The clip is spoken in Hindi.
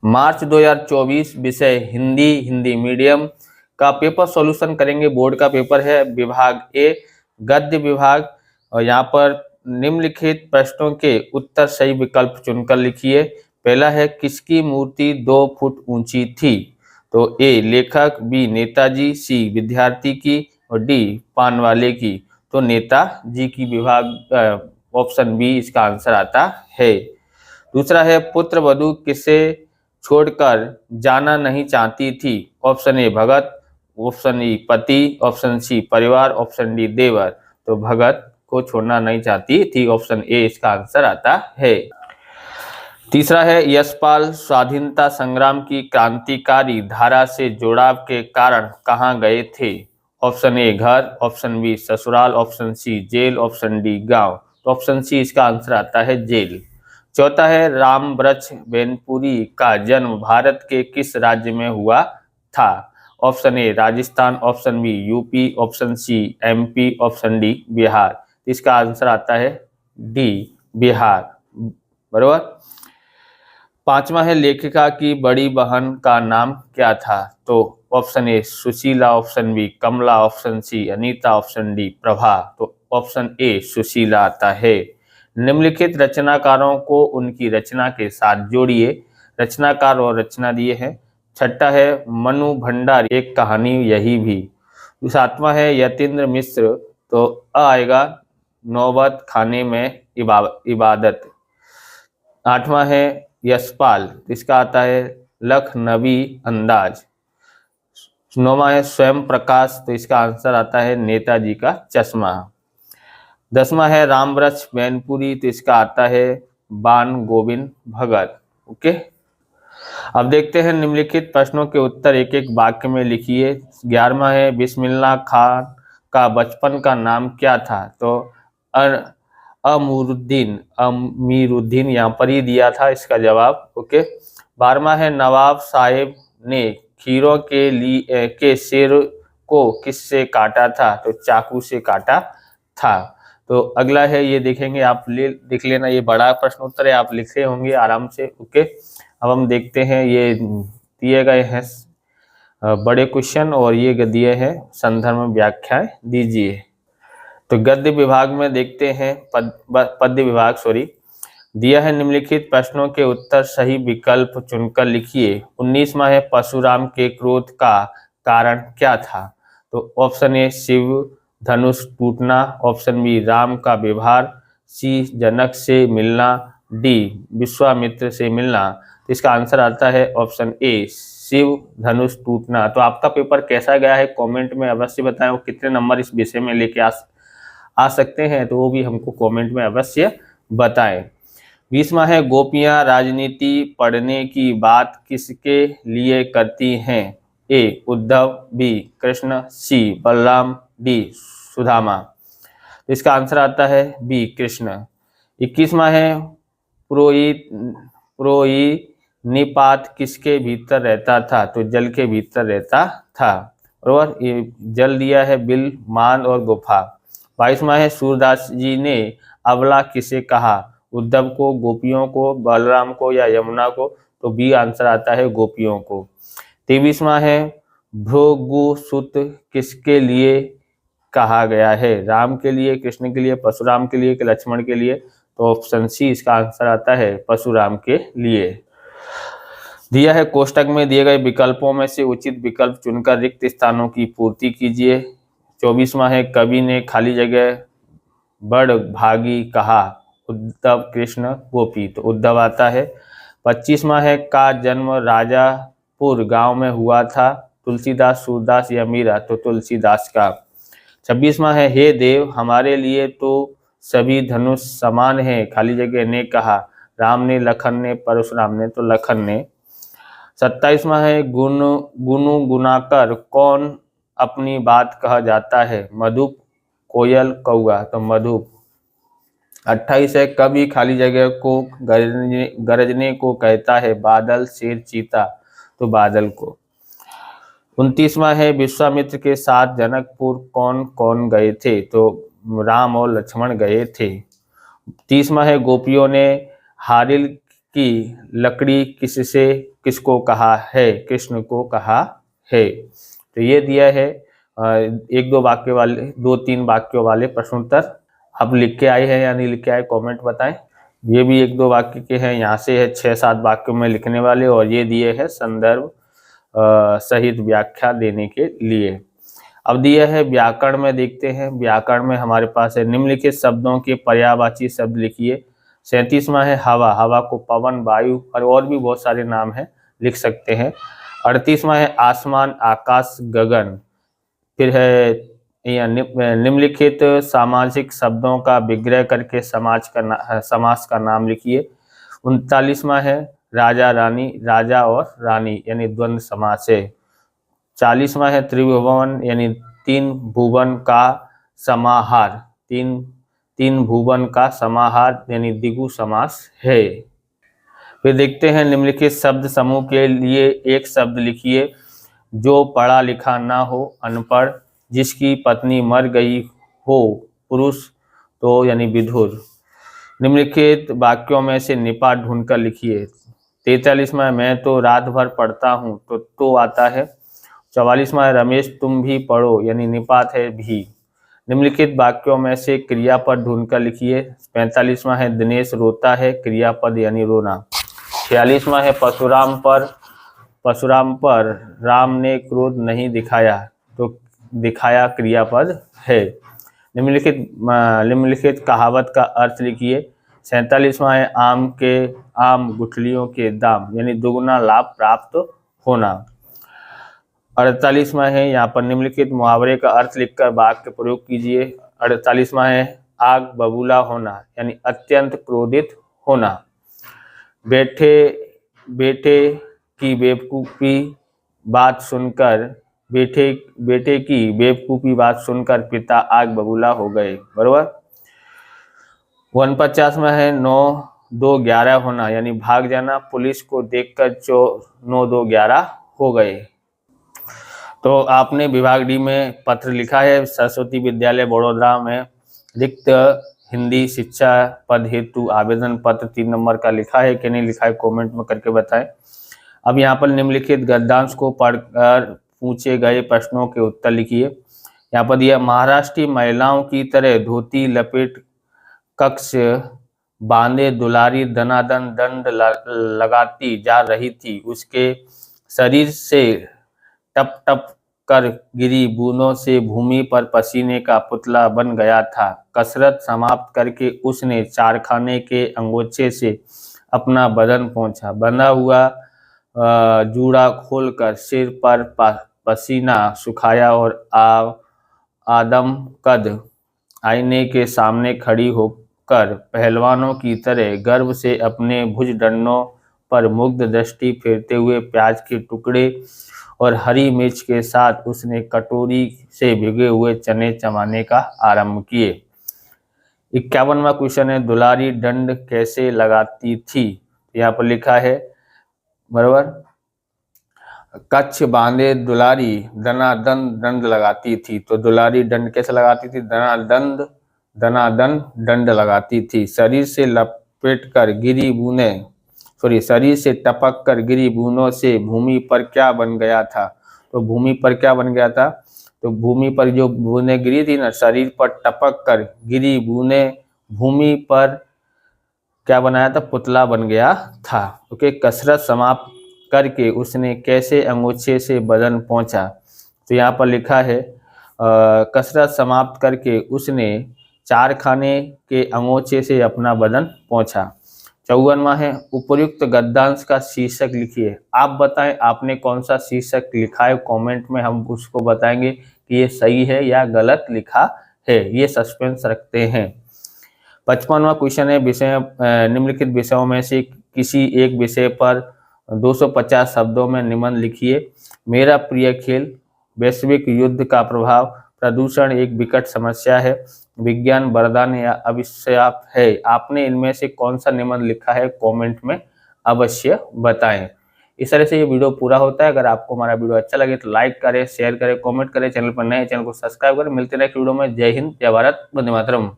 मार्च 2024, विषय हिंदी, हिंदी मीडियम का पेपर सॉल्यूशन करेंगे। बोर्ड का पेपर है, विभाग ए गद्य विभाग। और यहाँ पर निम्नलिखित प्रश्नों के उत्तर सही विकल्प चुनकर लिखिए। पहला है, किसकी मूर्ति 2 फुट ऊंची थी? तो ए लेखक, बी नेताजी, सी विद्यार्थी की और डी पानवाले की। तो नेताजी की विभाग ऑप्शन बी इसका आंसर आता है। दूसरा है, पुत्र वधू किसे छोड़कर जाना नहीं चाहती थी? Option A Bhagat, option E पति, ऑप्शन सी परिवार, ऑप्शन डी देवर। तो भगत को छोड़ना नहीं चाहती थी, ऑप्शन ए इसका आंसर आता है। तीसरा है, यशपाल स्वाधीनता संग्राम की क्रांतिकारी धारा से जुड़ाव के कारण कहाँ गए थे? ऑप्शन ए घर, ऑप्शन बी ससुराल, ऑप्शन सी जेल, ऑप्शन डी गांव। तो ऑप्शन सी इसका आंसर आता है जेल। चौथा है, रामवृक्ष बेनपुरी का जन्म भारत के किस राज्य में हुआ था? Option A Rajasthan, option B UP, option C MP, option D Bihar. इसका आंसर आता है डी बिहार। बराबर। पांचवा है, लेखिका की बड़ी बहन का नाम क्या था? तो option A Sushila, option B Kamala, option C Anita, option D Prabha. तो ऑप्शन ए सुशीला आता है। निम्नलिखित रचनाकारों को उनकी रचना के साथ जोड़िए। रचनाकार और रचना दिए हैं। छठा है, मनु भंडारी एक कहानी यही भी। सातवां है, यतीन्द्र मिश्र। तो आएगा नौबत खाने में इबादत। आठवां है, यशपाल, इसका आता है लखनवी अंदाज। नौवां है, स्वयं प्रकाश। तो इसका आंसर आता है नेताजी का चश्मा। 10वां है, रामवृक्ष बेनपुरी। तो इसका आता है बाण गोविंद भगत। ओके, अब देखते हैं निम्नलिखित प्रश्नों के उत्तर एक एक वाक्य में लिखिए। 11वां है, बिस्मिल्लाह खान का बचपन का नाम क्या था? तो अमीरुद्दीन यहाँ पर ही दिया था इसका जवाब। ओके। 12वां है, नवाब साहेब ने खीरों के सिर को किससे काटा था? तो चाकू से काटा था। तो अगला है, ये देखेंगे आप लिख लेना, ये बड़ा प्रश्न उत्तर है, आप लिखे होंगे आराम से। ओके, अब हम देखते हैं, ये दिए गए हैं बड़े क्वेश्चन और ये दिए हैं संदर्भ व्याख्याएं दीजिए। तो गद्य विभाग में देखते हैं, पद्य विभाग दिया है, निम्नलिखित प्रश्नों के उत्तर सही विकल्प चुनकर लिखिए। 19वां है, परशुराम के क्रोध का कारण क्या था? तो ऑप्शन ए शिव धनुष टूटना, ऑप्शन बी राम का व्यवहार, सी जनक से मिलना, डी विश्वामित्र से मिलना। तो इसका आंसर आता है ऑप्शन ए शिव धनुष टूटना। तो आपका पेपर कैसा गया है कमेंट में अवश्य बताएं, और कितने नंबर इस विषय में लेके आ सकते हैं तो वो भी हमको कमेंट में अवश्य बताएं। 20वां है, गोपियां राजनीति पढ़ने की बात किसके लिए करती हैं? ए उद्धव, बी कृष्ण, सी बलराम, डी सुदामा। तो इसका आंसर आता है बी कृष्ण। 21वां है, प्रोई किसके भीतर रहता था? तो जल के भीतर रहता था। और ये जल दिया है बिल, मान और गुफा। 22वां है, सूरदास जी ने अबला किसे कहा? उद्धव को, गोपियों को, बलराम को या यमुना को? तो बी आंसर आता है गोपियों को। 23वां है, भृगुसुत किसके लिए कहा गया है? राम के लिए, कृष्ण के लिए, परशुराम के लिए कि लक्ष्मण के लिए? तो ऑप्शन सी इसका आंसर आता है परशुराम के लिए। दिया है कोष्टक में दिए गए विकल्पों में से उचित विकल्प चुनकर रिक्त स्थानों की पूर्ति कीजिए। 24वां है, कवि ने खाली जगह बड़ भागी कहा? उद्धव, कृष्ण, गोपी। तो उद्धव आता है। 25वां है, का जन्म राजापुर गांव में हुआ था? तुलसीदास, सूरदास या मीरा? तो तुलसीदास का। 26वां है, हे देव हमारे लिए तो सभी धनुष समान है, खाली जगह ने कहा? राम ने, लखन ने, परशुराम ने? तो लखन ने। 27वां है, गुनु गुनाकर कौन अपनी बात कहा जाता है? मधुप, कोयल, कौआ? तो मधुप। 28 है, कभी खाली जगह को गरजने को कहता है? बादल, शेर, चीता? तो बादल को। 29वां है, विश्वामित्र के साथ जनकपुर कौन कौन गए थे? तो राम और लक्ष्मण गए थे। 30वां है, गोपियों ने हारिल की लकड़ी किससे किसको कहा है? कृष्ण को कहा है। तो ये दिया है एक दो वाक्य वाले, 2-3 वाक्यों वाले प्रश्नोत्तर। आप लिख के आए हैं या नहीं लिख के आए, कमेंट बताएं। ये भी 1-2 वाक्य के हैं, यहाँ से है 6-7 वाक्यों में लिखने वाले, और ये दिए है संदर्भ सहित व्याख्या देने के लिए। अब दिया है व्याकरण में, देखते हैं। व्याकरण में हमारे पास है निम्नलिखित शब्दों के पर्यायवाची शब्द लिखिए। 37वां है हवा, हवा को पवन, वायु और भी बहुत सारे नाम हैं, लिख सकते हैं। 38वां है आसमान, आकाश, गगन। फिर है निम्नलिखित सामाजिक शब्दों का विग्रह करके समास का नाम लिखिए। 39वां है राजा रानी, राजा और रानी यानी द्वंद्व समास है। 40वां है त्रिभुवन यानी 3 भुवन का समाहार, तीन भुवन का समाहार यानी द्विगु समास है। फिर देखते हैं निम्नलिखित शब्द समूह के लिए एक शब्द लिखिए। जो पढ़ा लिखा ना हो, अनपढ़। जिसकी पत्नी मर गई हो, पुरुष, तो यानी विधुर। निम्नलिखित वाक्यों में से निपात ढूंढकर लिखिए। 43वां मैं तो रात भर पढ़ता हूँ, तो आता है। 44वां रमेश तुम भी पढ़ो यानी निपात है भी। निम्नलिखित वाक्यों में से क्रियापद ढूंढकर लिखिए। 45वां है दिनेश रोता है, क्रियापद यानी रोना। 46वां है परशुराम पर राम ने क्रोध नहीं दिखाया, तो दिखाया क्रियापद है। निम्नलिखित कहावत का अर्थ लिखिए। 47वां है आम गुठलियों के दाम यानी दुगुना लाभ प्राप्त होना। 48वां है यहाँ पर निम्नलिखित मुहावरे का अर्थ लिखकर वाक्य प्रयोग कीजिए। 48वां है आग बबूला होना यानी अत्यंत क्रोधित होना। बेटे की बेवकूफ़ी बात सुनकर बेटे की बेवकूफ़ी बात सुनकर पिता आग बबूला हो गए, बरोबर। 49वां है 9-2-11 होना यानी भाग जाना। पुलिस को देखकर 9-2-11 हो गए। तो आपने विभाग डी में पत्र लिखा है सरस्वती विद्यालय बड़ोदरा में रिक्त हिंदी शिक्षा पद हेतु आवेदन पत्र 3 नंबर का लिखा है कि नहीं लिखा है, कमेंट में करके बताएं। अब यहाँ पर निम्नलिखित गद्यांश को पढ़कर पूछे गए प्रश्नों के उत्तर लिखिए। यहाँ पर दिया महाराष्ट्रीय महिलाओं की तरह धोती लपेट कक्ष बांधे दुलारी दनादन दंड लगाती जा रही थी। उसके शरीर से टप टप कर गिरी बूंदों से भूमि पर पसीने का पुतला बन गया था। कसरत समाप्त करके उसने चारखाने के अंगोछे से अपना बदन पोंछा। बंधा हुआ जूड़ा खोलकर सिर पर पसीना सुखाया और आदम कद आईने के सामने खड़ी होकर पहलवानों की तरह गर्व से अपने भुजदंडों पर मुग्ध दृष्टि फेरते हुए प्याज के टुकड़े और हरी मिर्च के साथ उसने कटोरी से भिगे हुए चने चबाने का आरंभ किए। 51वां क्वेश्चन है दुलारी दंड कैसे लगाती थी। यहाँ पर लिखा है बराबर, कच्छ बांधे दुलारी दनादन दंड लगाती थी। तो दुलारी दंड कैसे लगाती थी, दनादन दंड लगाती थी। शरीर से लपेट कर गिरी बूंदे शरीर से टपक कर गिरी बूंदों से भूमि पर क्या बन गया था। तो भूमि पर क्या बन गया था, तो भूमि पर जो बूंदें गिरी थी ना, शरीर पर टपक कर गिरी बूंदें भूमि पर क्या बनाया था, पुतला बन गया था। ओके, कसरत समाप्त करके उसने कैसे अंगोछे से बदन पहुंचा। तो यहाँ पर लिखा है कसरत समाप्त करके उसने चारखाने के अंगोछे से अपना बदन पहुंचा। 54वां है उपर्युक्त गद्यांश का शीर्षक लिखिए। आप बताएं आपने कौन सा शीर्षक लिखा है, कमेंट में हम उसको बताएंगे कि ये सही है या गलत लिखा है, ये सस्पेंस रखते हैं। 55वां क्वेश्चन है विषय निम्नलिखित विषयों में से किसी एक विषय पर 250 शब्दों में निबंध लिखिए। मेरा प्रिय खेल, वैश्विक युद्ध का प्रभाव, प्रदूषण एक विकट समस्या है, विज्ञान वरदान या अभिशाप है। आपने इनमें से कौन सा निबंध लिखा है, कमेंट में अवश्य बताएं। इस तरह से ये वीडियो पूरा होता है। अगर आपको हमारा वीडियो अच्छा लगे तो लाइक करें, शेयर करें, कमेंट करें। चैनल पर नए चैनल को सब्सक्राइब करें। मिलते हैं नेक्स्ट वीडियो में। जय हिंद, जय भारत, वंदे मातरम।